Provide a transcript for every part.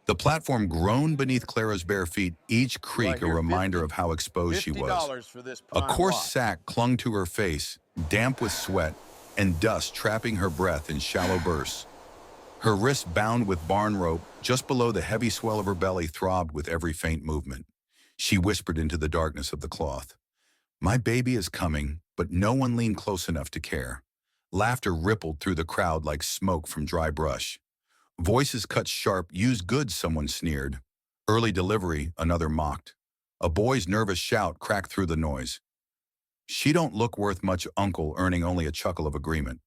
The platform groaned beneath Clara's bare feet, each Do I creak a hear reminder 50? of how exposed she was. $50 for this A prime coarse lot. sack clung to her face, damp with sweat, and dust trapping her breath in shallow bursts. Her wrists bound with barn rope, just below the heavy swell of her belly throbbed with every faint movement. She whispered into the darkness of the cloth. My baby is coming, but no one leaned close enough to care. Laughter rippled through the crowd like smoke from dry brush. Voices cut sharp, use goods, someone sneered. Early delivery, another mocked. A boy's nervous shout cracked through the noise. She don't look worth much, uncle, earning only a chuckle of agreement.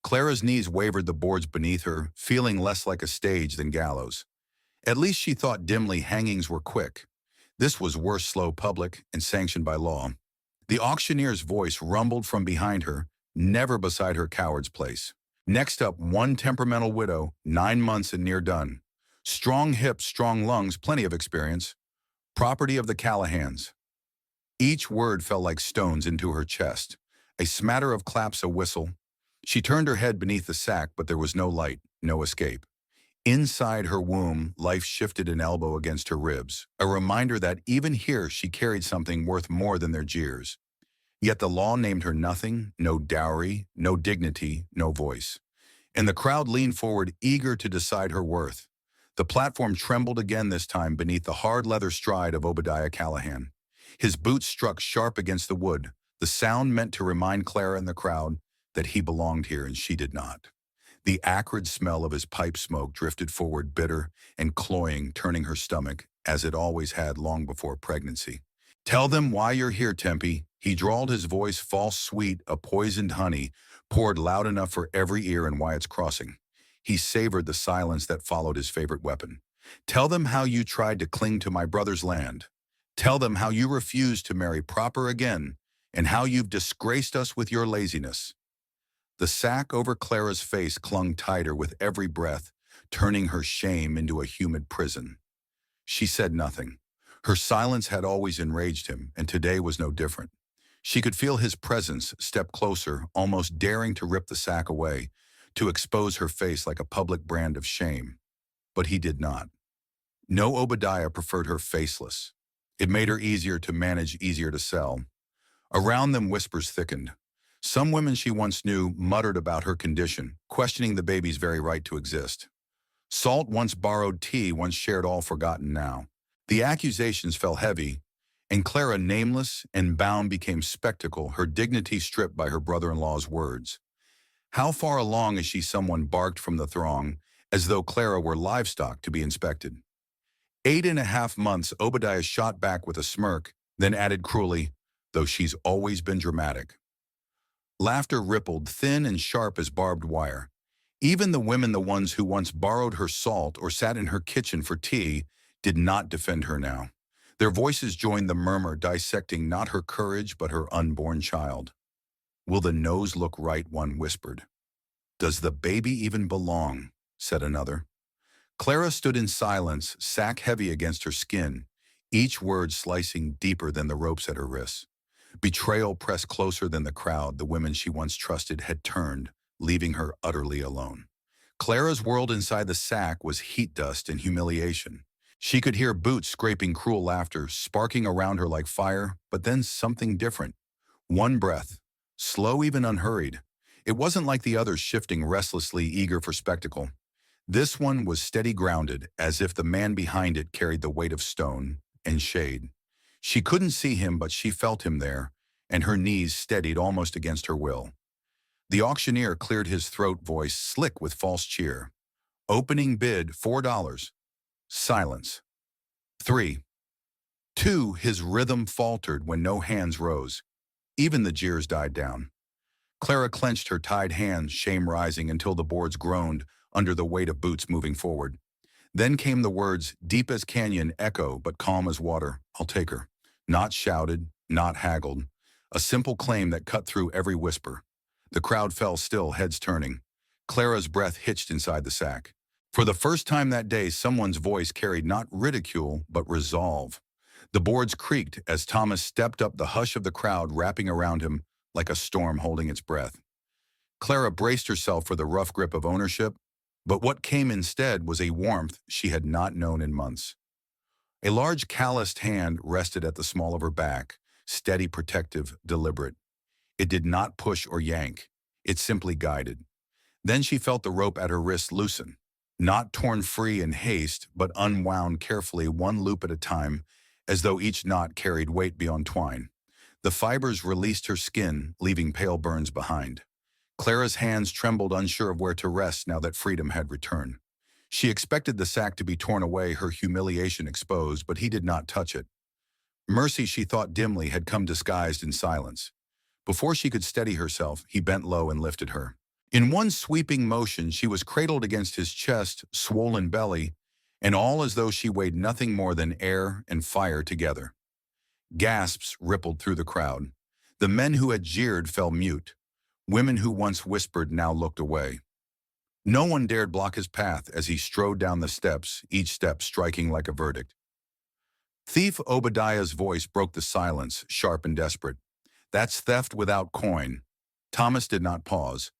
Clara's knees wavered the boards beneath her, feeling less like a stage than gallows. At least she thought dimly hangings were quick. This was worse, slow, public, and sanctioned by law. The auctioneer's voice rumbled from behind her, never beside her coward's place. Next up, one temperamental widow, 9 months and near done. Strong hips, strong lungs, plenty of experience. Property of the Callahans. Each word fell like stones into her chest. A smatter of claps, a whistle. She turned her head beneath the sack, but there was no light, no escape. Inside her womb, life shifted an elbow against her ribs, a reminder that even here she carried something worth more than their jeers. Yet the law named her nothing, no dowry, no dignity, no voice. And the crowd leaned forward, eager to decide her worth. The platform trembled again, this time beneath the hard leather stride of Obadiah Callahan. His boots struck sharp against the wood, the sound meant to remind Clara and the crowd that he belonged here and she did not. The acrid smell of his pipe smoke drifted forward, bitter and cloying, turning her stomach, as it always had long before pregnancy. Tell them why you're here, Tempe. He drawled, his voice false sweet, a poisoned honey, poured loud enough for every ear in Wyatt's Crossing. He savored the silence that followed his favorite weapon. Tell them how you tried to cling to my brother's land. Tell them how you refused to marry proper again, and how you've disgraced us with your laziness. The sack over Clara's face clung tighter with every breath, turning her shame into a humid prison. She said nothing. Her silence had always enraged him, and today was no different. She could feel his presence step closer, almost daring to rip the sack away, to expose her face like a public brand of shame. But he did not. No, Obadiah preferred her faceless. It made her easier to manage, easier to sell. Around them, whispers thickened. Some women she once knew muttered about her condition, questioning the baby's very right to exist. Salt once borrowed, tea once shared, all forgotten now. The accusations fell heavy, and Clara, nameless and bound, became spectacle, her dignity stripped by her brother-in-law's words. How far along is she? Someone barked from the throng, as though Clara were livestock to be inspected. 8.5 months, Obadiah shot back with a smirk, then added cruelly, though she's always been dramatic. Laughter rippled, thin and sharp as barbed wire. Even the women, the ones who once borrowed her salt or sat in her kitchen for tea, did not defend her now. Their voices joined the murmur, dissecting not her courage but her unborn child. Will the nose look right? One whispered. Does the baby even belong? Said another. Clara stood in silence, sack heavy against her skin, each word slicing deeper than the ropes at her wrists. Betrayal pressed closer than the crowd. The women she once trusted had turned, leaving her utterly alone. Clara's world inside the sack was heat dust and humiliation. She could hear boots scraping, cruel laughter sparking around her like fire, but then something different. One breath, slow, even unhurried. It wasn't like the others, shifting restlessly, eager for spectacle. This one was steady, grounded, as if the man behind it carried the weight of stone and shade. She couldn't see him, but she felt him there, and her knees steadied almost against her will. The auctioneer cleared his throat, voice slick with false cheer. Opening bid, $4. Silence. 3. 2. His rhythm faltered when no hands rose. Even the jeers died down. Clara clenched her tied hands, shame rising until the boards groaned under the weight of boots moving forward. Then came the words, deep as canyon echo but calm as water. I'll take her. Not shouted, not haggled. A simple claim that cut through every whisper. The crowd fell still, heads turning. Clara's breath hitched inside the sack. For the first time that day, someone's voice carried not ridicule, but resolve. The boards creaked as Thomas stepped up, the hush of the crowd wrapping around him like a storm holding its breath. Clara braced herself for the rough grip of ownership. But what came instead was a warmth she had not known in months. A large calloused hand rested at the small of her back, steady, protective, deliberate. It did not push or yank. It simply guided. Then she felt the rope at her wrist loosen, not torn free in haste, but unwound carefully, one loop at a time, as though each knot carried weight beyond twine. The fibers released her skin, leaving pale burns behind. Clara's hands trembled, unsure of where to rest now that freedom had returned. She expected the sack to be torn away, her humiliation exposed, but he did not touch it. Mercy, she thought dimly, had come disguised in silence. Before she could steady herself, he bent low and lifted her. In one sweeping motion, she was cradled against his chest, swollen belly, and all as though she weighed nothing more than air and fire together. Gasps rippled through the crowd. The men who had jeered fell mute. Women who once whispered now looked away. No one dared block his path as he strode down the steps, each step striking like a verdict. Thief Obadiah's voice broke the silence, sharp and desperate. "That's theft without coin." Thomas did not pause.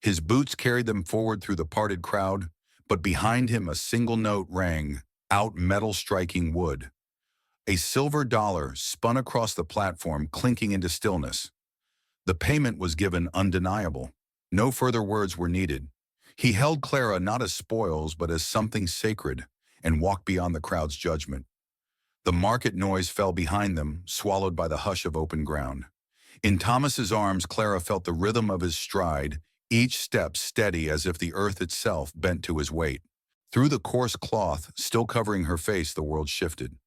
His boots carried them forward through the parted crowd, but behind him a single note rang, out metal striking wood. A silver dollar spun across the platform, clinking into stillness. The payment was given undeniable. No further words were needed. He held Clara not as spoils, but as something sacred, and walked beyond the crowd's judgment. The market noise fell behind them, swallowed by the hush of open ground. In Thomas's arms, Clara felt the rhythm of his stride, each step steady as if the earth itself bent to his weight. Through the coarse cloth, still covering her face, the world shifted.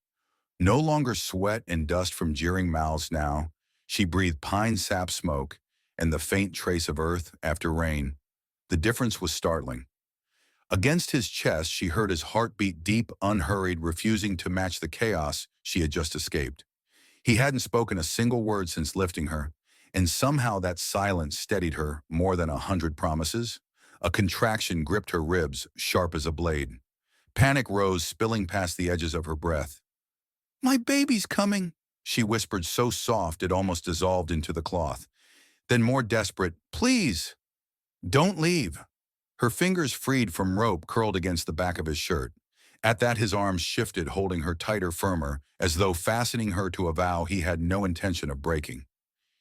No longer sweat and dust from jeering mouths now. She breathed pine sap smoke and the faint trace of earth after rain. The difference was startling. Against his chest, she heard his heart beat deep, unhurried, refusing to match the chaos she had just escaped. He hadn't spoken a single word since lifting her, and somehow that silence steadied her more than 100 promises. A contraction gripped her ribs, sharp as a blade. Panic rose, spilling past the edges of her breath. "My baby's coming," she whispered, so soft it almost dissolved into the cloth. Then more desperate, "Please, don't leave." Her fingers, freed from rope, curled against the back of his shirt. At that, his arms shifted, holding her tighter, firmer, as though fastening her to a vow he had no intention of breaking.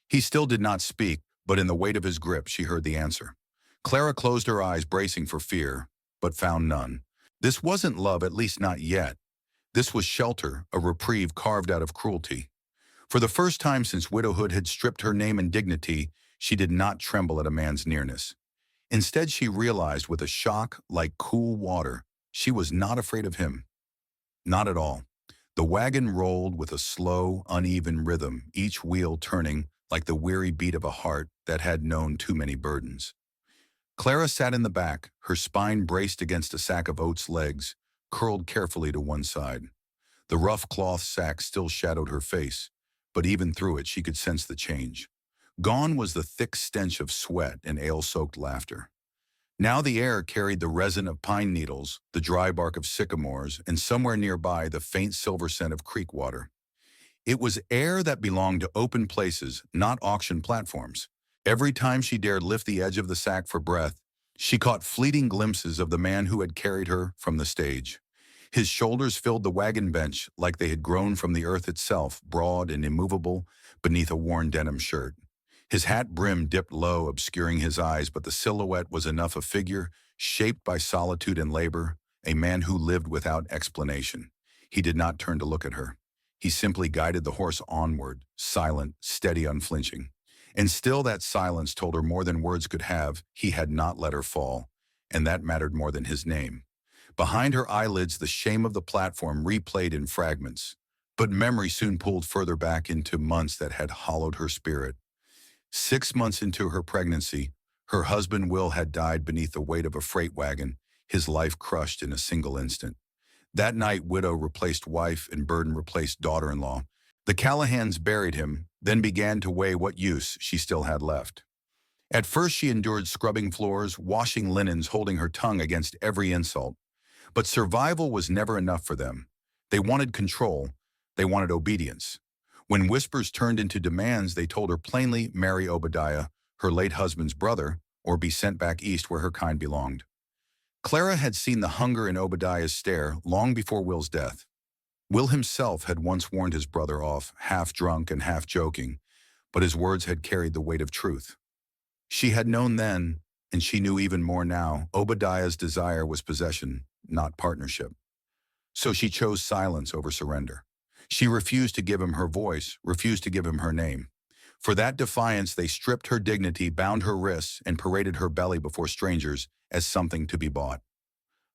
He still did not speak, but in the weight of his grip, she heard the answer. Clara closed her eyes, bracing for fear, but found none. This wasn't love, at least not yet. This was shelter, a reprieve carved out of cruelty. For the first time since widowhood had stripped her name and dignity, she did not tremble at a man's nearness. Instead, she realized with a shock like cool water, she was not afraid of him. Not at all. The wagon rolled with a slow, uneven rhythm, each wheel turning like the weary beat of a heart that had known too many burdens. Clara sat in the back, her spine braced against a sack of oats' legs, curled carefully to one side. The rough cloth sack still shadowed her face, but even through it she could sense the change. Gone was the thick stench of sweat and ale-soaked laughter. Now the air carried the resin of pine needles, the dry bark of sycamores, and somewhere nearby the faint silver scent of creek water. It was air that belonged to open places, not auction platforms. Every time she dared lift the edge of the sack for breath, she caught fleeting glimpses of the man who had carried her from the stage. His shoulders filled the wagon bench like they had grown from the earth itself, broad and immovable beneath a worn denim shirt. His hat brim dipped low, obscuring his eyes, but the silhouette was enough a figure, shaped by solitude and labor, a man who lived without explanation. He did not turn to look at her. He simply guided the horse onward, silent, steady, unflinching. And still that silence told her more than words could have. He had not let her fall, and that mattered more than his name. Behind her eyelids, the shame of the platform replayed in fragments, but memory soon pulled further back into months that had hollowed her spirit. 6 months into her pregnancy, her husband Will had died beneath the weight of a freight wagon, his life crushed in a single instant. That night, widow replaced wife and burden replaced daughter-in-law. The Callahans buried him, then began to weigh what use she still had left. At first she endured scrubbing floors, washing linens, holding her tongue against every insult. But survival was never enough for them. They wanted control. They wanted obedience. When whispers turned into demands, they told her plainly marry Obadiah, her late husband's brother, or be sent back east where her kind belonged. Clara had seen the hunger in Obadiah's stare long before Will's death. Will himself had once warned his brother off, half drunk and half joking, but his words had carried the weight of truth. She had known then, and she knew even more now, Obadiah's desire was possession, not partnership. So she chose silence over surrender. She refused to give him her voice, refused to give him her name. For that defiance, they stripped her dignity, bound her wrists, and paraded her belly before strangers as something to be bought.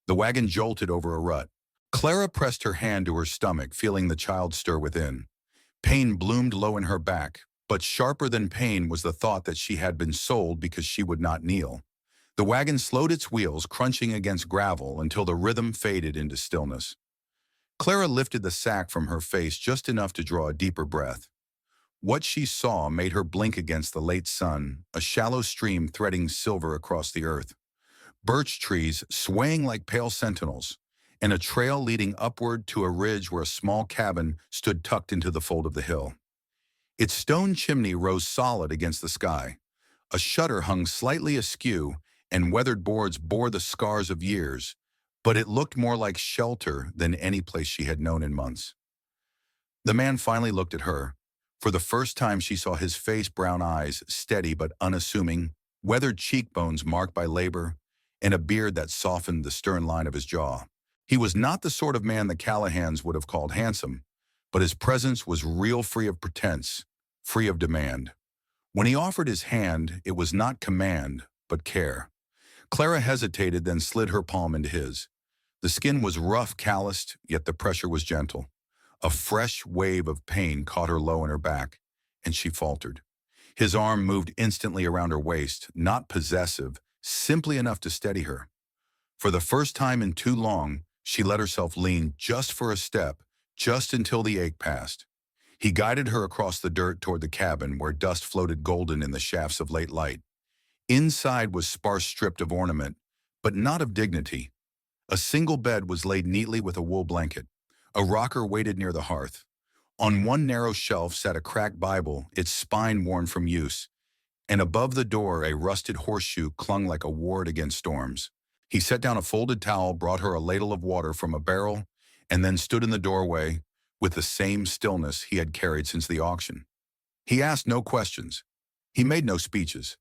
The wagon jolted over a rut. Clara pressed her hand to her stomach, feeling the child stir within. Pain bloomed low in her back, but sharper than pain was the thought that she had been sold because she would not kneel. The wagon slowed its wheels, crunching against gravel until the rhythm faded into stillness. Clara lifted the sack from her face just enough to draw a deeper breath. What she saw made her blink against the late sun, a shallow stream threading silver across the earth. Birch trees swaying like pale sentinels, and a trail leading upward to a ridge where a small cabin stood tucked into the fold of the hill. Its stone chimney rose solid against the sky. A shutter hung slightly askew, and weathered boards bore the scars of years, but it looked more like shelter than any place she had known in months. The man finally looked at her. For the first time she saw his face, brown eyes, steady but unassuming, weathered cheekbones marked by labor, and a beard that softened the stern line of his jaw. He was not the sort of man the Callahans would have called handsome, but his presence was real, free of pretense, free of demand. When he offered his hand, it was not command, but care. Clara hesitated, then slid her palm into his. The skin was rough, calloused, yet the pressure was gentle. A fresh wave of pain caught her low in her back, and she faltered. His arm moved instantly around her waist, not possessive, simply enough to steady her. For the first time in too long, she let herself lean just for a step, just until the ache passed. He guided her across the dirt toward the cabin where dust floated golden in the shafts of late light. Inside was sparse stripped of ornament, but not of dignity. A single bed was laid neatly with a wool blanket. A rocker waited near the hearth. On one narrow shelf sat a cracked Bible, its spine worn from use, and above the door a rusted horseshoe clung like a ward against storms. He set down a folded towel, brought her a ladle of water from a barrel, and then stood in the doorway with the same stillness he had carried since the auction. He asked no questions. He made no speeches.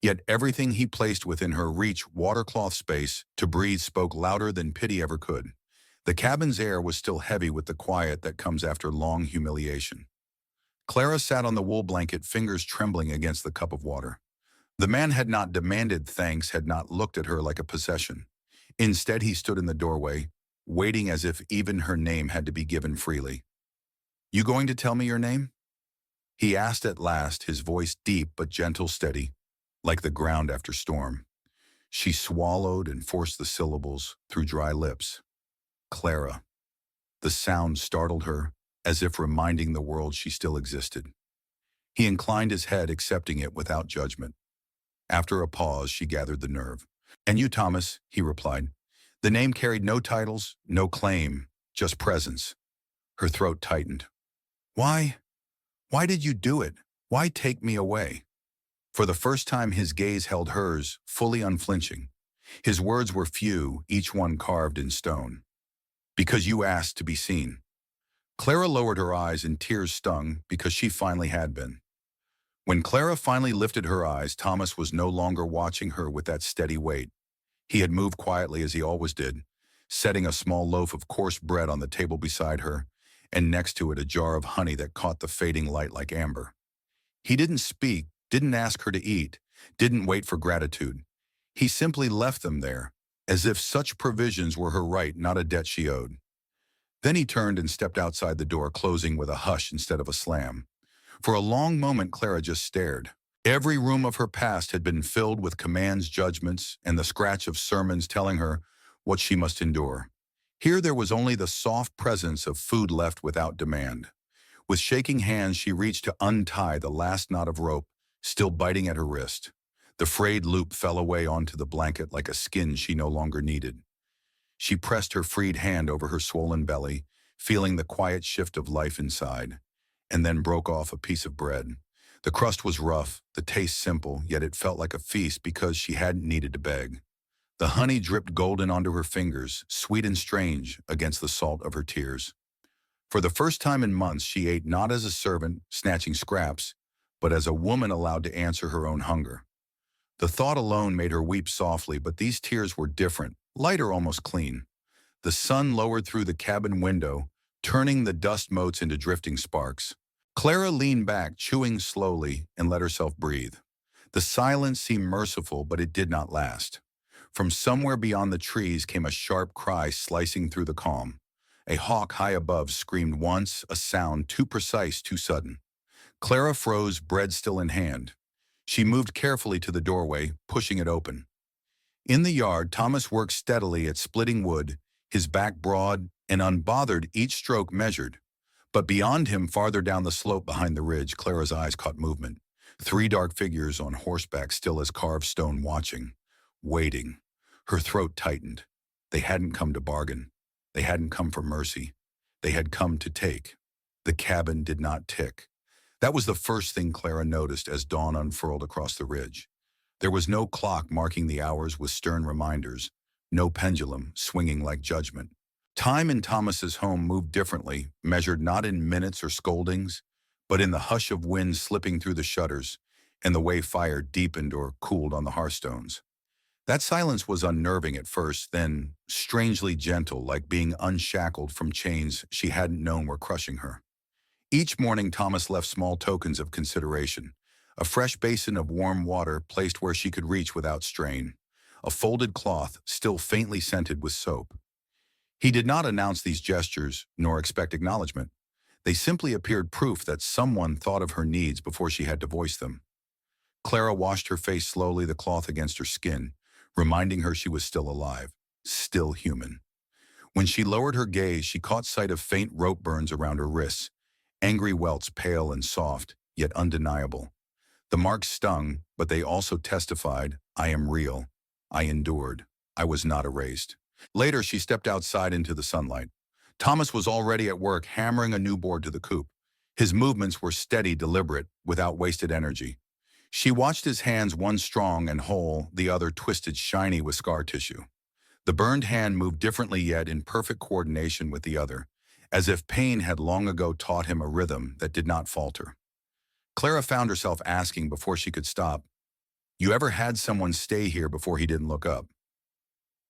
Yet everything he placed within her reach, watercloth space, to breathe, spoke louder than pity ever could. The cabin's air was still heavy with the quiet that comes after long humiliation. Clara sat on the wool blanket, fingers trembling against the cup of water. The man had not demanded thanks, had not looked at her like a possession. Instead, he stood in the doorway, waiting as if even her name had to be given freely. "You going to tell me your name?" He asked at last, his voice deep but gentle, steady, like the ground after storm. She swallowed and forced the syllables through dry lips. Clara. The sound startled her, as if reminding the world she still existed. He inclined his head, accepting it without judgment. After a pause, she gathered the nerve. "And you, Thomas," he replied. The name carried no titles, no claim, just presence. Her throat tightened. Why did you do it? Why take me away?" For the first time, his gaze held hers, fully unflinching. His words were few, each one carved in stone. "Because you asked to be seen." Clara lowered her eyes and tears stung because she finally had been. When Clara finally lifted her eyes, Thomas was no longer watching her with that steady weight. He had moved quietly as he always did, setting a small loaf of coarse bread on the table beside her, and next to it a jar of honey that caught the fading light like amber. He didn't speak, didn't ask her to eat, didn't wait for gratitude. He simply left them there, as if such provisions were her right, not a debt she owed. Then he turned and stepped outside the door, closing with a hush instead of a slam. For a long moment, Clara just stared. Every room of her past had been filled with commands, judgments, and the scratch of sermons telling her what she must endure. Here there was only the soft presence of food left without demand. With shaking hands, she reached to untie the last knot of rope, still biting at her wrist. The frayed loop fell away onto the blanket like a skin she no longer needed. She pressed her freed hand over her swollen belly, feeling the quiet shift of life inside, and then broke off a piece of bread. The crust was rough, the taste simple, yet it felt like a feast because she hadn't needed to beg. The honey dripped golden onto her fingers, sweet and strange against the salt of her tears. For the first time in months, she ate not as a servant, snatching scraps, but as a woman allowed to answer her own hunger. The thought alone made her weep softly, but these tears were different, lighter, almost clean. The sun lowered through the cabin window, turning the dust motes into drifting sparks. Clara leaned back, chewing slowly, and let herself breathe. The silence seemed merciful, but it did not last. From somewhere beyond the trees came a sharp cry slicing through the calm. A hawk high above screamed once, a sound too precise, too sudden. Clara froze, bread still in hand. She moved carefully to the doorway, pushing it open. In the yard, Thomas worked steadily at splitting wood, his back broad and unbothered, each stroke measured. But beyond him, farther down the slope behind the ridge, Clara's eyes caught movement. Three dark figures on horseback, still as carved stone, watching, waiting. Her throat tightened. They hadn't come to bargain. They hadn't come for mercy. They had come to take. The cabin did not tick. That was the first thing Clara noticed as dawn unfurled across the ridge. There was no clock marking the hours with stern reminders, no pendulum swinging like judgment. Time in Thomas's home moved differently, measured not in minutes or scoldings, but in the hush of wind slipping through the shutters and the way fire deepened or cooled on the hearthstones. That silence was unnerving at first, then strangely gentle, like being unshackled from chains she hadn't known were crushing her. Each morning, Thomas left small tokens of consideration. A fresh basin of warm water placed where she could reach without strain. A folded cloth, still faintly scented with soap. He did not announce these gestures, nor expect acknowledgement. They simply appeared proof that someone thought of her needs before she had to voice them. Clara washed her face slowly, the cloth against her skin, reminding her she was still alive, still human. When she lowered her gaze, she caught sight of faint rope burns around her wrists, angry welts, pale and soft, yet undeniable. The marks stung, but they also testified, I am real. I endured. I was not erased. Later, she stepped outside into the sunlight. Thomas was already at work, hammering a new board to the coop. His movements were steady, deliberate, without wasted energy. She watched his hands, one strong and whole, the other twisted, shiny with scar tissue. The burned hand moved differently, yet in perfect coordination with the other, as if pain had long ago taught him a rhythm that did not falter. Clara found herself asking before she could stop, "You ever had someone stay here before he didn't look up?"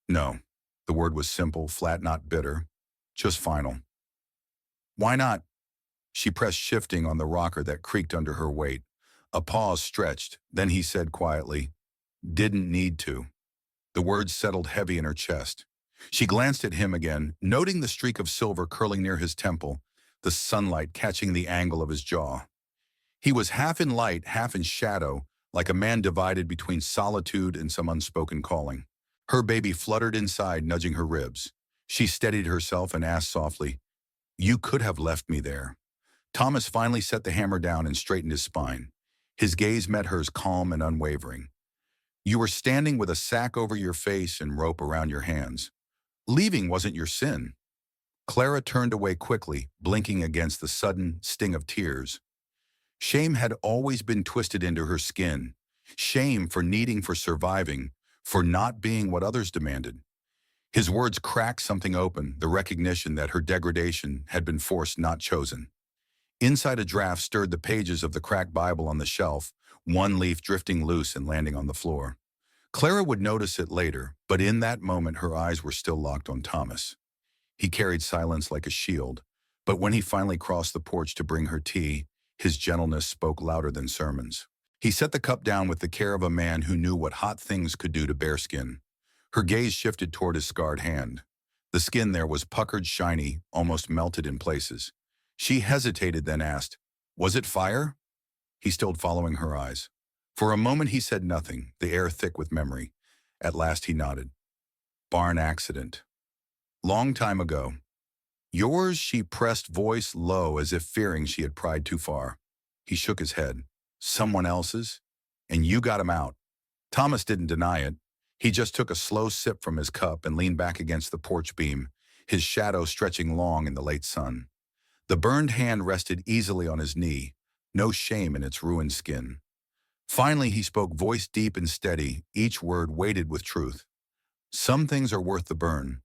No. The word was simple, flat, not bitter, just final. Why not? She pressed, shifting on the rocker that creaked under her weight. A pause stretched, then he said quietly, "Didn't need to." The words settled heavy in her chest. She glanced at him again, noting the streak of silver curling near his temple, the sunlight catching the angle of his jaw. He was half in light, half in shadow, like a man divided between solitude and some unspoken calling. Her baby fluttered inside, nudging her ribs. She steadied herself and asked softly, "You could have left me there." Thomas finally set the hammer down and straightened his spine. His gaze met hers, calm and unwavering. "You were standing with a sack over your face and rope around your hands. Leaving wasn't your sin." Clara turned away quickly, blinking against the sudden sting of tears. Shame had always been twisted into her skin. Shame for needing, for surviving, for not being what others demanded. His words cracked something open, the recognition that her degradation had been forced, not chosen. Inside a draft stirred the pages of the cracked Bible on the shelf, one leaf drifting loose and landing on the floor. Clara would notice it later, but in that moment her eyes were still locked on Thomas. He carried silence like a shield, but when he finally crossed the porch to bring her tea, his gentleness spoke louder than sermons. He set the cup down with the care of a man who knew what hot things could do to bare skin. Her gaze shifted toward his scarred hand. The skin there was puckered, shiny, almost melted in places. She hesitated, then asked, "Was it fire?" He stood following her eyes. For a moment he said nothing, the air thick with memory. At last he nodded. "Barn accident. Long time ago." "Yours?" She pressed, voice low as if fearing she had pried too far. He shook his head. "Someone else's? And you got him out." Thomas didn't deny it. He just took a slow sip from his cup and leaned back against the porch beam, his shadow stretching long in the late sun. The burned hand rested easily on his knee, no shame in its ruined skin. Finally he spoke, voice deep and steady, each word weighted with truth. Some things are worth the burn.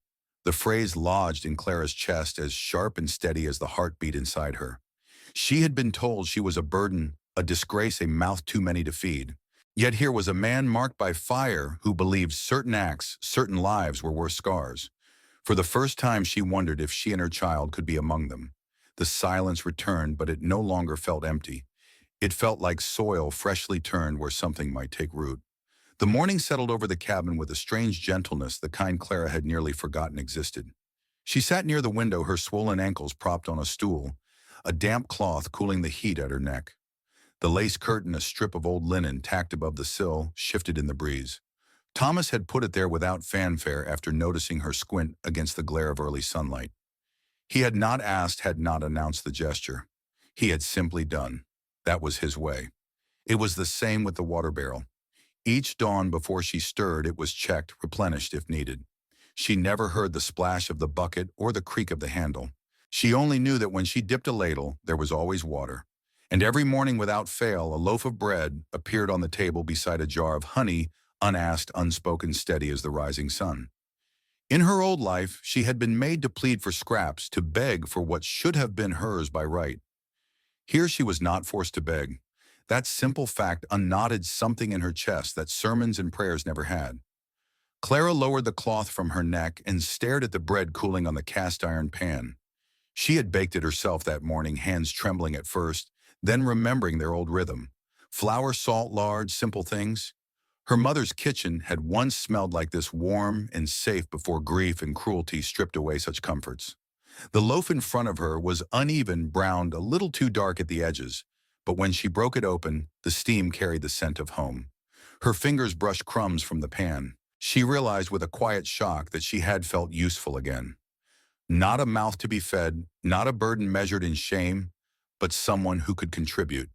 The phrase lodged in Clara's chest as sharp and steady as the heartbeat inside her. She had been told she was a burden, a disgrace, a mouth too many to feed. Yet here was a man marked by fire who believed certain acts, certain lives were worth scars. For the first time she wondered if she and her child could be among them. The silence returned, but it no longer felt empty. It felt like soil freshly turned where something might take root. The morning settled over the cabin with a strange gentleness, the kind Clara had nearly forgotten existed. She sat near the window, her swollen ankles propped on a stool, a damp cloth cooling the heat at her neck. The lace curtain, a strip of old linen tacked above the sill, shifted in the breeze. Thomas had put it there without fanfare after noticing her squint against the glare of early sunlight. He had not asked, had not announced the gesture. He had simply done. That was his way. It was the same with the water barrel. Each dawn before she stirred, it was checked, replenished if needed. She never heard the splash of the bucket or the creak of the handle. She only knew that when she dipped a ladle, there was always water. And every morning without fail, a loaf of bread appeared on the table beside a jar of honey, unasked, unspoken, steady as the rising sun. In her old life, she had been made to plead for scraps, to beg for what should have been hers by right. Here she was not forced to beg. That simple fact unknotted something in her chest that sermons and prayers never had. Clara lowered the cloth from her neck and stared at the bread cooling on the cast-iron pan. She had baked it herself that morning, hands trembling at first, then remembering their old rhythm. Flour, salt, lard, simple things. Her mother's kitchen had once smelled like this, warm and safe before grief and cruelty stripped away such comforts. The loaf in front of her was uneven, browned, a little too dark at the edges, but when she broke it open, the steam carried the scent of home. Her fingers brushed crumbs from the pan. She realized with a quiet shock that she had felt useful again. Not a mouth to be fed, not a burden measured in shame, but someone who could contribute.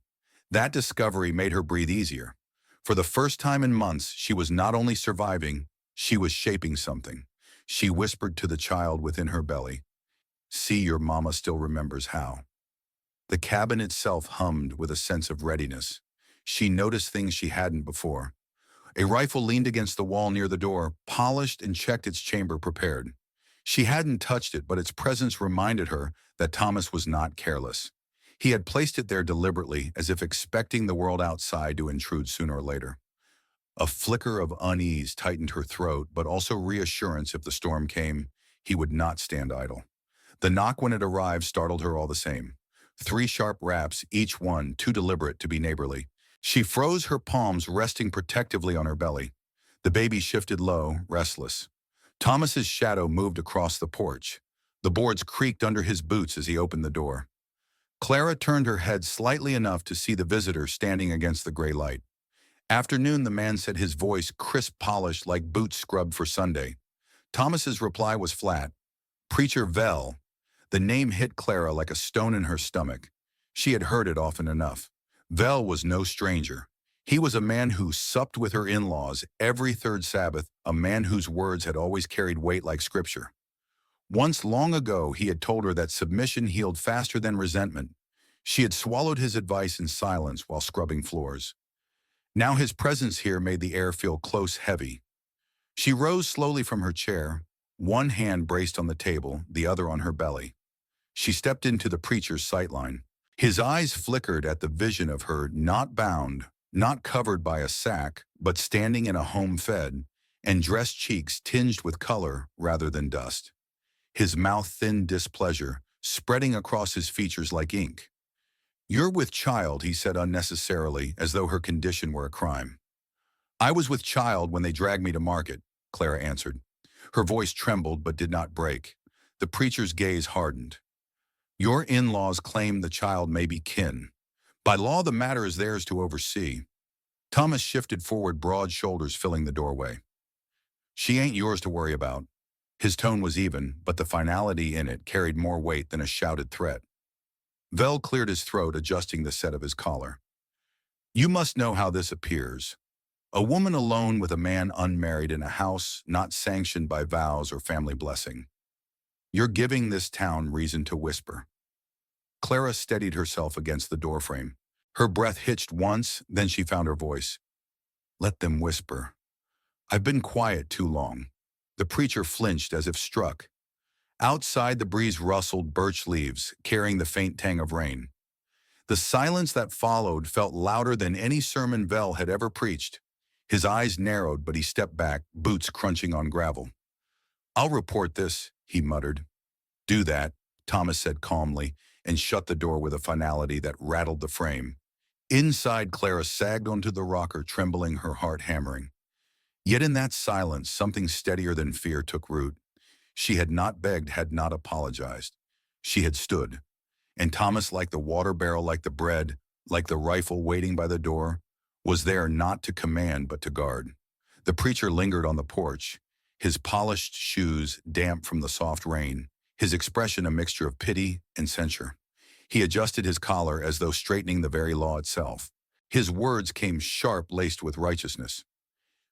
That discovery made her breathe easier. For the first time in months, she was not only surviving, she was shaping something. She whispered to the child within her belly, "See, your mama still remembers how." The cabin itself hummed with a sense of readiness. She noticed things she hadn't before. A rifle leaned against the wall near the door, polished and checked its chamber prepared. She hadn't touched it, but its presence reminded her that Thomas was not careless. He had placed it there deliberately, as if expecting the world outside to intrude sooner or later. A flicker of unease tightened her throat, but also reassurance if the storm came, he would not stand idle. The knock when it arrived startled her all the same. 3 sharp raps, each one too deliberate to be neighborly. She froze, her palms resting protectively on her belly. The baby shifted low, restless. Thomas's shadow moved across the porch. The boards creaked under his boots as he opened the door. Clara turned her head slightly enough to see the visitor standing against the gray light. "Afternoon," the man said, his voice crisp, polished like boots scrubbed for Sunday. Thomas's reply was flat. "Preacher Vel." The name hit Clara like a stone in her stomach. She had heard it often enough. Vel was no stranger. He was a man who supped with her in-laws every third Sabbath, a man whose words had always carried weight like scripture. Once long ago, he had told her that submission healed faster than resentment. She had swallowed his advice in silence while scrubbing floors. Now his presence here made the air feel close, heavy. She rose slowly from her chair, one hand braced on the table, the other on her belly. She stepped into the preacher's sightline. His eyes flickered at the vision of her, not bound, not covered by a sack, but standing in a home fed, and dressed cheeks tinged with color rather than dust. His mouth thinned displeasure, spreading across his features like ink. "You're with child," he said unnecessarily, as though her condition were a crime. "I was with child when they dragged me to market," Clara answered. Her voice trembled but did not break. The preacher's gaze hardened. "Your in-laws claim the child may be kin. By law, the matter is theirs to oversee." Thomas shifted forward, broad shoulders filling the doorway. "She ain't yours to worry about." His tone was even, but the finality in it carried more weight than a shouted threat. Vel cleared his throat, adjusting the set of his collar. "You must know how this appears. A woman alone with a man unmarried in a house not sanctioned by vows or family blessing. You're giving this town reason to whisper." Clara steadied herself against the doorframe. Her breath hitched once, then she found her voice. "Let them whisper. I've been quiet too long. The preacher flinched as if struck. Outside, the breeze rustled birch leaves, carrying the faint tang of rain. The silence that followed felt louder than any sermon Vel had ever preached. His eyes narrowed, but he stepped back, boots crunching on gravel. "I'll report this," he muttered. "Do that," Thomas said calmly, and shut the door with a finality that rattled the frame. Inside, Clara sagged onto the rocker, trembling, her heart hammering. Yet in that silence, something steadier than fear took root. She had not begged, had not apologized. She had stood. And Thomas, like the water barrel, like the bread, like the rifle waiting by the door, was there not to command but to guard. The preacher lingered on the porch, his polished shoes damp from the soft rain, his expression a mixture of pity and censure. He adjusted his collar as though straightening the very law itself. His words came sharp, laced with righteousness.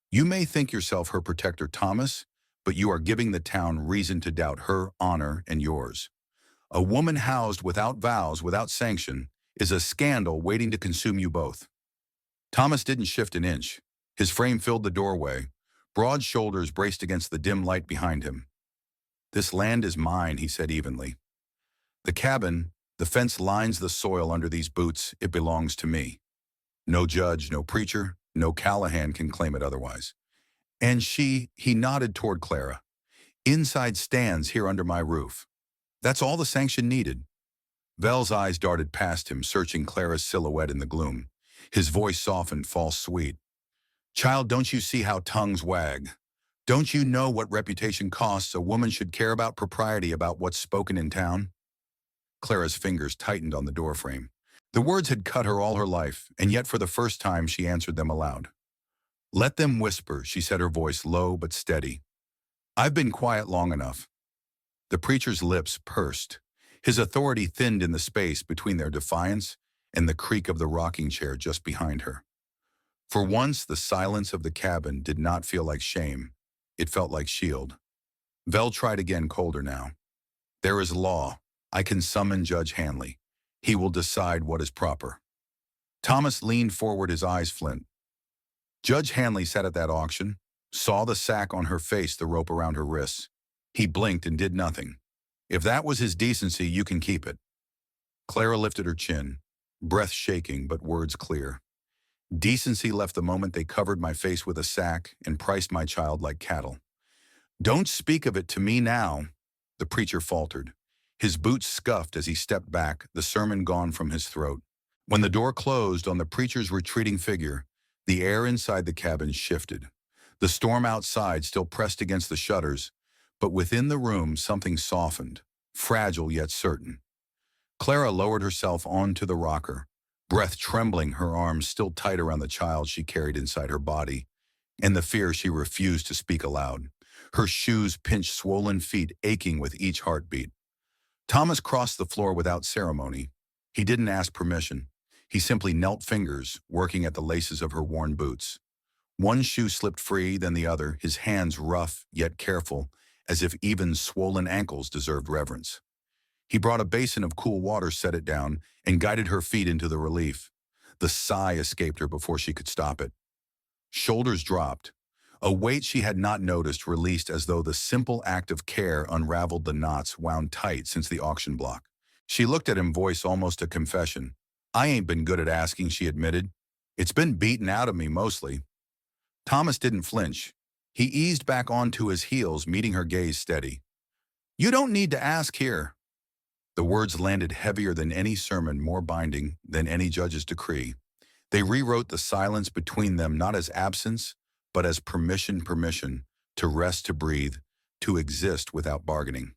"You may think yourself her protector, Thomas, but you are giving the town reason to doubt her honor and yours. A woman housed without vows, without sanction, is a scandal waiting to consume you both." Thomas didn't shift an inch. His frame filled the doorway. Broad shoulders braced against the dim light behind him. "This land is mine," he said evenly. "The cabin, the fence lines the soil under these boots. It belongs to me. No judge, no preacher, no Callahan can claim it otherwise. And he nodded toward Clara, inside stands here under my roof. That's all the sanction needed." Vel's eyes darted past him, searching Clara's silhouette in the gloom. His voice softened, false sweet. "Child, don't you see how tongues wag? Don't you know what reputation costs? A woman should care about propriety, about what's spoken in town." Clara's fingers tightened on the doorframe. The words had cut her all her life, and yet for the first time she answered them aloud. "Let them whisper," she said, her voice low but steady. "I've been quiet long enough." The preacher's lips pursed. His authority thinned in the space between their defiance and the creak of the rocking chair just behind her. For once, the silence of the cabin did not feel like shame. It felt like shield. Vel tried again, colder now. "There is law. I can summon Judge Hanley. He will decide what is proper." Thomas leaned forward, his eyes flint. Judge Hanley sat at that auction, saw the sack on her face, the rope around her wrists. He blinked and did nothing. "If that was his decency, you can keep it." Clara lifted her chin, breath shaking but words clear. "Decency left the moment they covered my face with a sack and priced my child like cattle." "Don't speak of it to me now," the preacher faltered. His boots scuffed as he stepped back, the sermon gone from his throat. When the door closed on the preacher's retreating figure, the air inside the cabin shifted. The storm outside still pressed against the shutters, but within the room something softened, fragile yet certain. Clara lowered herself onto the rocker, breath trembling, her arms still tight around the child she carried inside her body, and the fear she refused to speak aloud. Her shoes pinched swollen feet, aching with each heartbeat. Thomas crossed the floor without ceremony. He didn't ask permission. He simply knelt, fingers working at the laces of her worn boots. One shoe slipped free, then the other, his hands rough yet careful, as if even swollen ankles deserved reverence. He brought a basin of cool water, set it down, and guided her feet into the relief. The sigh escaped her before she could stop it. Shoulders dropped. A weight she had not noticed released, as though the simple act of care unraveled the knots wound tight since the auction block. She looked at him, voice almost a confession. "I ain't been good at asking," she admitted. "It's been beaten out of me, mostly." Thomas didn't flinch. He eased back onto his heels, meeting her gaze steady. "You don't need to ask here." The words landed heavier than any sermon, more binding than any judge's decree. They rewrote the silence between them, not as absence, but as permission to rest, to breathe, to exist without bargaining.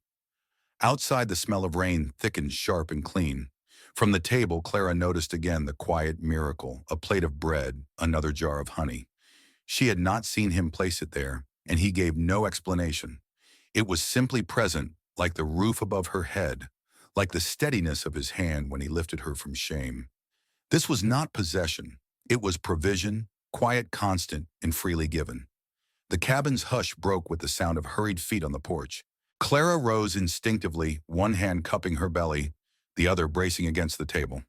Outside, the smell of rain thickened, sharp and clean. From the table, Clara noticed again the quiet miracle, a plate of bread, another jar of honey. She had not seen him place it there, and he gave no explanation. It was simply present, like the roof above her head, like the steadiness of his hand when he lifted her from shame. This was not possession. It was provision, quiet, constant, and freely given. The cabin's hush broke with the sound of hurried feet on the porch. Clara rose instinctively, one hand cupping her belly, the other bracing against the table.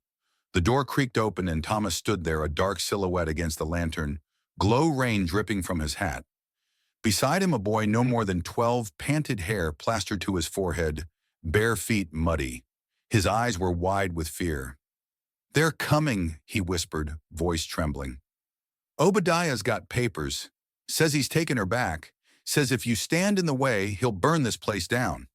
The door creaked open and Thomas stood there, a dark silhouette against the lantern, glow rain dripping from his hat. Beside him, a boy no more than 12, panted hair plastered to his forehead, bare feet muddy. His eyes were wide with fear. "They're coming," he whispered, voice trembling. "Obadiah's got papers. Says he's taken her back. Says if you stand in the way, he'll burn this place down."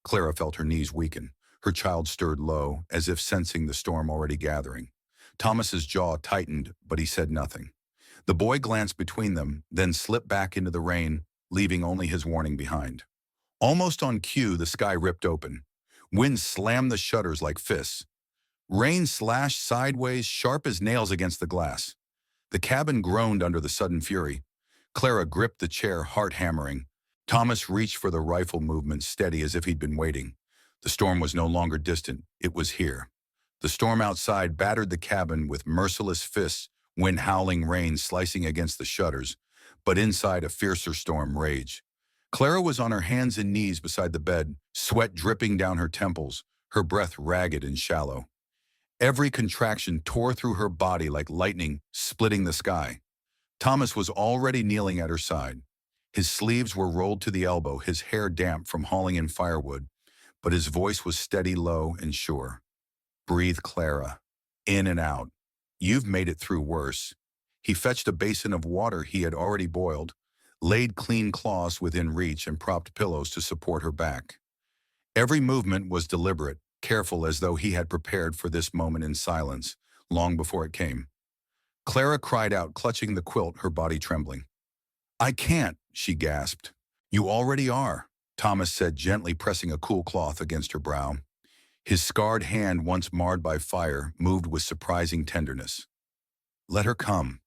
Clara felt her knees weaken. Her child stirred low, as if sensing the storm already gathering. Thomas's jaw tightened, but he said nothing. The boy glanced between them, then slipped back into the rain, leaving only his warning behind. Almost on cue, the sky ripped open. Wind slammed the shutters like fists. Rain slashed sideways, sharp as nails against the glass. The cabin groaned under the sudden fury. Clara gripped the chair, heart hammering. Thomas reached for the rifle movement, steady as if he'd been waiting. The storm was no longer distant. It was here. The storm outside battered the cabin with merciless fists, wind howling, rain slicing against the shutters, but inside a fiercer storm raged. Clara was on her hands and knees beside the bed, sweat dripping down her temples, her breath ragged and shallow. Every contraction tore through her body like lightning, splitting the sky. Thomas was already kneeling at her side. His sleeves were rolled to the elbow, his hair damp from hauling in firewood, but his voice was steady, low, and sure. "Breathe, Clara. In and out. You've made it through worse." He fetched a basin of water he had already boiled, laid clean cloths within reach, and propped pillows to support her back. Every movement was deliberate, careful, as though he had prepared for this moment in silence, long before it came. Clara cried out, clutching the quilt, her body trembling. "I can't," she gasped. "You already are," Thomas said, gently pressing a cool cloth against her brow. His scarred hand, once marred by fire, moved with surprising tenderness. "Let her come."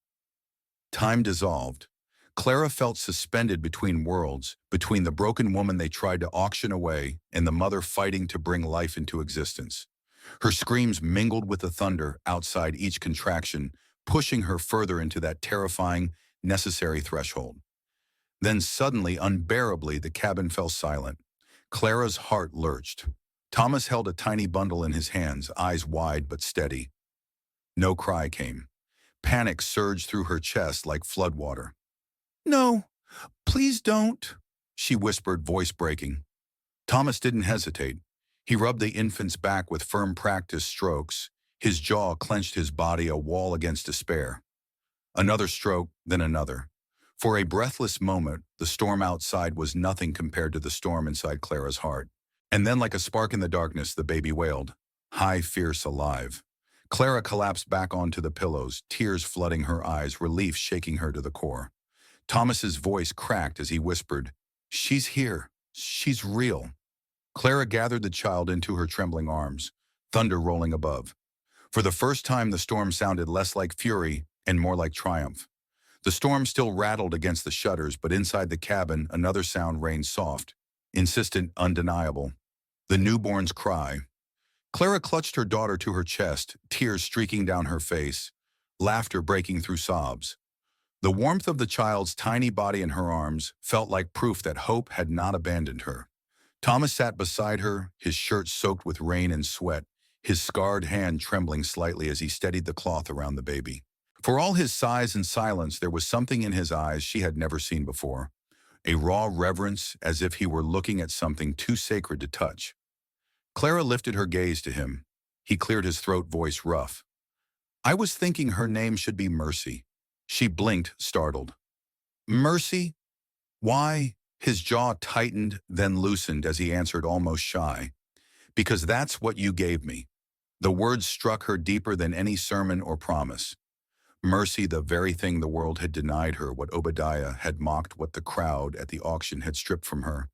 Time dissolved. Clara felt suspended between worlds, between the broken woman they tried to auction away and the mother fighting to bring life into existence. Her screams mingled with the thunder outside each contraction, pushing her further into that terrifying, necessary threshold. Then suddenly, unbearably, the cabin fell silent. Clara's heart lurched. Thomas held a tiny bundle in his hands, eyes wide but steady. No cry came. Panic surged through her chest like floodwater. "No, please don't," she whispered, voice breaking. Thomas didn't hesitate. He rubbed the infant's back with firm, practiced strokes. His jaw clenched, his body a wall against despair. Another stroke, then another. For a breathless moment, the storm outside was nothing compared to the storm inside Clara's heart. And then, like a spark in the darkness, the baby wailed, high, fierce, alive. Clara collapsed back onto the pillows, tears flooding her eyes, relief shaking her to the core. Thomas's voice cracked as he whispered, "She's here. She's real." Clara gathered the child into her trembling arms, thunder rolling above. For the first time, the storm sounded less like fury and more like triumph. The storm still rattled against the shutters, but inside the cabin, another sound reigned, soft, insistent, undeniable. The newborn's cry. Clara clutched her daughter to her chest, tears streaking down her face, laughter breaking through sobs. The warmth of the child's tiny body in her arms felt like proof that hope had not abandoned her. Thomas sat beside her, his shirt soaked with rain and sweat, his scarred hand trembling slightly as he steadied the cloth around the baby. For all his sighs and silence, there was something in his eyes she had never seen before, a raw reverence, as if he were looking at something too sacred to touch. Clara lifted her gaze to him. He cleared his throat, voice rough. "I was thinking her name should be Mercy." She blinked, startled. "Mercy? Why?" His jaw tightened, then loosened as he answered, almost shy. "Because that's what you gave me." The words struck her deeper than any sermon or promise. Mercy, the very thing the world had denied her, what Obadiah had mocked, what the crowd at the auction had stripped from her.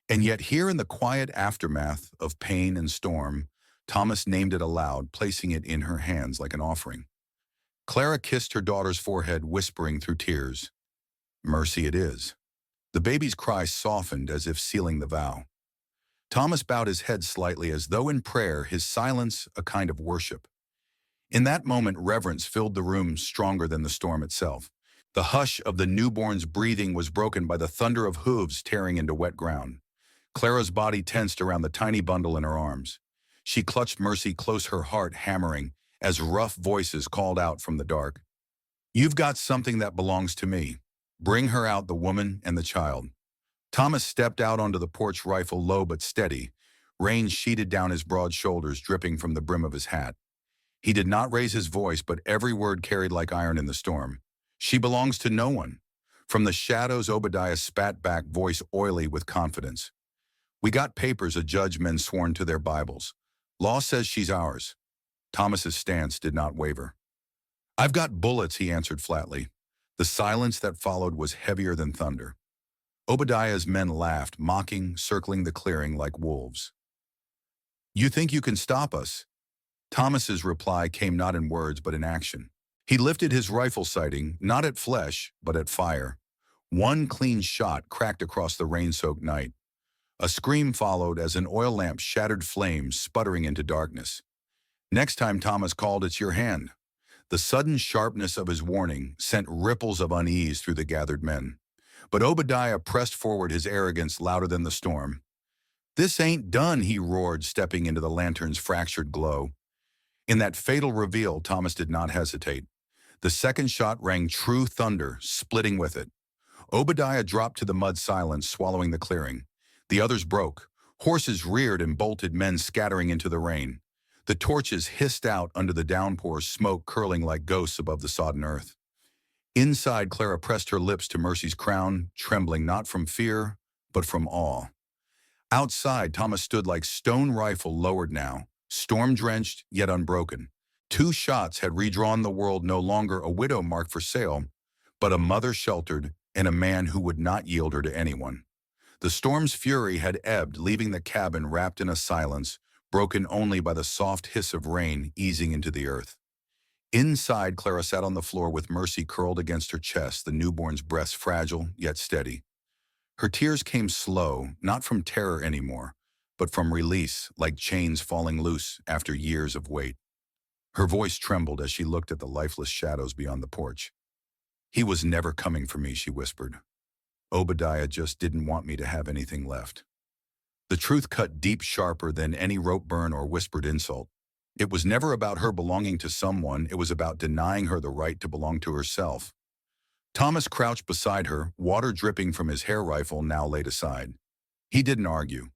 And yet here in the quiet aftermath of pain and storm, Thomas named it aloud, placing it in her hands like an offering. Clara kissed her daughter's forehead, whispering through tears, "Mercy it is." The baby's cry softened as if sealing the vow. Thomas bowed his head slightly as though in prayer, his silence a kind of worship. In that moment, reverence filled the room stronger than the storm itself. The hush of the newborn's breathing was broken by the thunder of hooves tearing into wet ground. Clara's body tensed around the tiny bundle in her arms. She clutched Mercy close, her heart hammering, as rough voices called out from the dark, "You've got something that belongs to me." Bring her out, the woman and the child. Thomas stepped out onto the porch, rifle low but steady. Rain sheeted down his broad shoulders, dripping from the brim of his hat. He did not raise his voice, but every word carried like iron in the storm. She belongs to no one. From the shadows, Obadiah spat back, voice oily with confidence. We got papers, a judge, men sworn to their Bibles. Law says she's ours. Thomas's stance did not waver. I've got bullets, he answered flatly. The silence that followed was heavier than thunder. Obadiah's men laughed, mocking, circling the clearing like wolves. You think you can stop us? Thomas's reply came not in words but in action. He lifted his rifle sighting, not at flesh, but at fire. One clean shot cracked across the rain-soaked night. A scream followed as an oil lamp shattered flames, sputtering into darkness. Next time Thomas called, it's your hand. The sudden sharpness of his warning sent ripples of unease through the gathered men. But Obadiah pressed forward, his arrogance louder than the storm. This ain't done, he roared, stepping into the lantern's fractured glow. In that fatal reveal, Thomas did not hesitate. The second shot rang true thunder, splitting with it. Obadiah dropped to the mud, silence swallowing the clearing. The others broke. Horses reared and bolted, men scattering into the rain. The torches hissed out under the downpour, smoke curling like ghosts above the sodden earth. Inside, Clara pressed her lips to Mercy's crown, trembling not from fear, but from awe. Outside, Thomas stood like stone, rifle lowered now, storm-drenched yet unbroken. 2 shots had redrawn the world, no longer a widow marked for sale, but a mother sheltered and a man who would not yield her to anyone. The storm's fury had ebbed, leaving the cabin wrapped in a silence, broken only by the soft hiss of rain easing into the earth. Inside, Clara sat on the floor with Mercy curled against her chest, the newborn's breast fragile yet steady. Her tears came slow, not from terror anymore, but from release, like chains falling loose after years of weight. Her voice trembled as she looked at the lifeless shadows beyond the porch. He was never coming for me, she whispered. Obadiah just didn't want me to have anything left. The truth cut deep, sharper than any rope burn or whispered insult. It was never about her belonging to someone, it was about denying her the right to belong to herself. Thomas crouched beside her, water dripping from his hair rifle now laid aside. He didn't argue.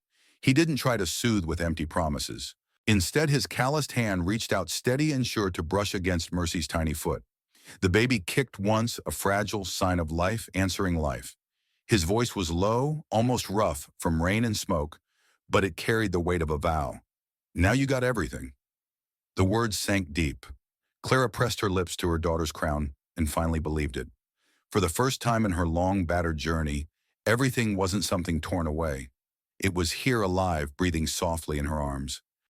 He didn't try to soothe with empty promises. Instead, his calloused hand reached out steady and sure to brush against Mercy's tiny foot. The baby kicked once, a fragile sign of life answering life. His voice was low, almost rough from rain and smoke, but it carried the weight of a vow. Now you got everything. The words sank deep. Clara pressed her lips to her daughter's crown and finally believed it. For the first time in her long, battered journey, everything wasn't something torn away. It was here, alive, breathing softly in her arms.